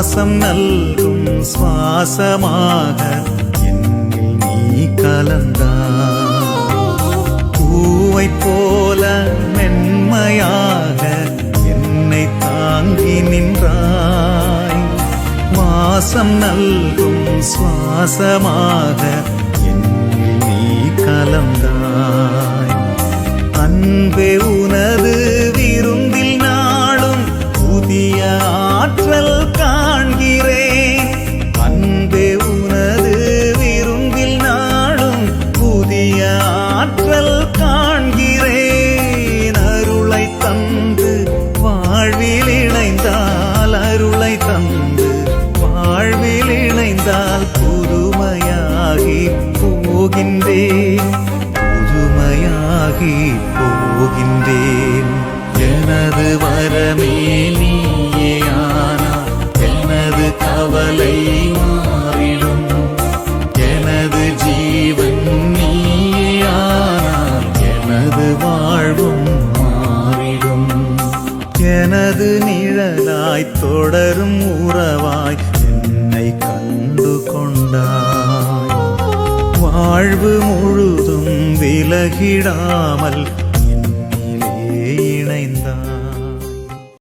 வாசம் நல்கும் சுவாசமாக என்னில் நீ கலந்தாய். பூவை போல மென்மையாக என்னை தாங்கி நின்றாய். வாசம் நல்கும் சுவாசமாக என்னில் நீ கலந்தாய். அன்பே உனது விருந்தில் நாளும் புதிய ஆற்றல் காண்கிறேன். அன்பே உனது விருந்தில் நாளும் புதிய ஆற்றல் காண்கிறேன். அருளை தந்து வாழ்வில் இணைந்தால், அருளை தந்து வாழ்வில் இணைந்தால் புதுமையாகி போகின்றேன், புதுமையாகி போகின்றேன். எனது வரமே நீயேயானால் எனது கவலை மாறிடும். எனது ஜீவன் நீயேயானால் எனது வாழ்வும் மாறிடும். எனது நிழலாய் தொடரும் உறவாய் என்னை கண்டு கொண்டாய். வாழ்வு முழுதும் விலகிடாமல்